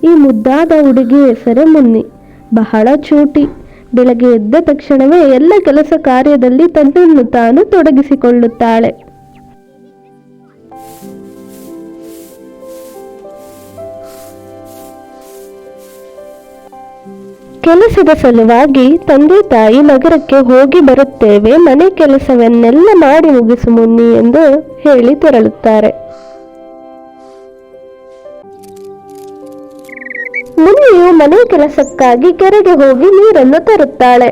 ಈ ಮುದ್ದಾದ ಹುಡುಗಿ ಹೆಸರೇ ಮುನ್ನಿ. ಬಹಳ ಚೂಟಿ. ಬೆಳಗ್ಗೆ ಎದ್ದ ತಕ್ಷಣವೇ ಎಲ್ಲ ಕೆಲಸ ಕಾರ್ಯದಲ್ಲಿ ತನ್ನನ್ನು ತಾನು ತೊಡಗಿಸಿಕೊಳ್ಳುತ್ತಾಳೆ. ಕೆಲಸದ ಸಲುವಾಗಿ ತಂದೆ ತಾಯಿ ನಗರಕ್ಕೆ ಹೋಗಿ ಬರುತ್ತೇವೆ, ಮನೆ ಕೆಲಸವನ್ನೆಲ್ಲ ಮಾಡಿ ಮುಗಿಸು ಮುನ್ನಿ ಎಂದು ಹೇಳಿ ತೆರಳುತ್ತಾರೆ. ಮುನ್ನಿಯು ಮನೆ ಕೆಲಸಕ್ಕಾಗಿ ಕೆರೆಗೆ ಹೋಗಿ ನೀರನ್ನು ತರುತ್ತಾಳೆ.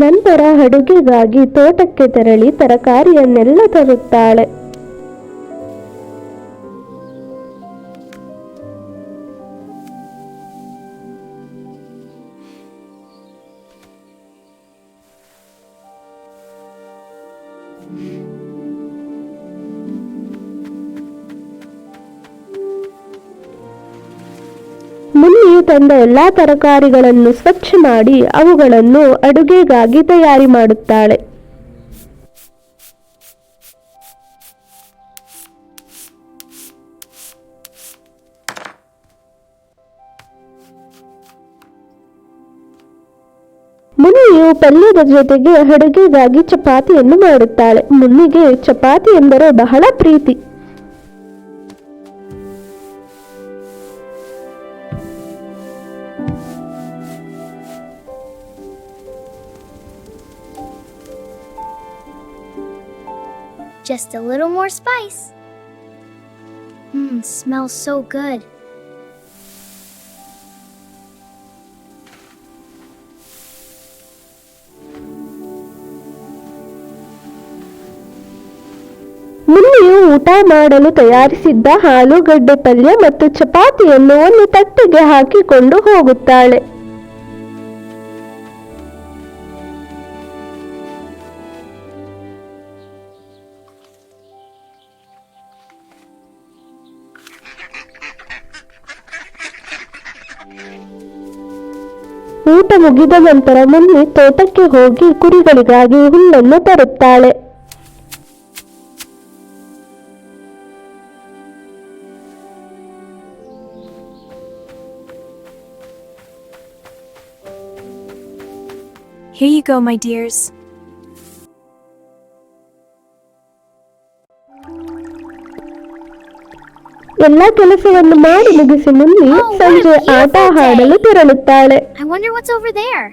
ನಂತರ ಅಡುಗೆಗಾಗಿ ತೋಟಕ್ಕೆ ತೆರಳಿ ತರಕಾರಿಯನ್ನೆಲ್ಲ ತರುತ್ತಾಳೆ. ಮುನ್ನಿಯು ತಂದ ಎಲ್ಲಾ ತರಕಾರಿಗಳನ್ನು ಸ್ವಚ್ಛ ಮಾಡಿ ಅವುಗಳನ್ನು ಅಡುಗೆಗಾಗಿ ತಯಾರಿ ಮಾಡುತ್ತಾಳೆ. ಮುನ್ನಿಯು ಪಲ್ಯದ ಜೊತೆಗೆ ಅಡುಗೆಗಾಗಿ ಚಪಾತಿಯನ್ನು ಮಾಡುತ್ತಾಳೆ. ಮುನ್ನಿಗೆ ಚಪಾತಿ ಎಂದರೆ ಬಹಳ ಪ್ರೀತಿ. Just a little more spice. Smells so good. ಮುನ್ನಿಯು ಊಟ ಮಾಡಲು ತಯಾರಿಸಿದ್ದ ಆಲೂಗಡ್ಡೆ ಪಲ್ಯ ಮತ್ತು ಚಪಾತಿಯನ್ನು ಒಂದು ತಟ್ಟೆಗೆ ಹಾಕಿಕೊಂಡು ಹೋಗುತ್ತಾಳೆ. ಊಟ ಮುಗಿದ ನಂತರ ಮುನ್ನಿ ತೋಟಕ್ಕೆ ಹೋಗಿ ಕುರಿಗಳಿಗಾಗಿ ಹುಲ್ಲನ್ನು ತರುತ್ತಾಳೆ. Here you go, my dears. ಎಲ್ಲ ಕೆಲಸವನ್ನು ಮಾಡಿ ಮುಗಿಸಿ ಮುನ್ನಿ ಸಂಜೆ ಆಟ ಆಡಲು ತೆರಳುತ್ತಾಳೆ. I wonder what's over there.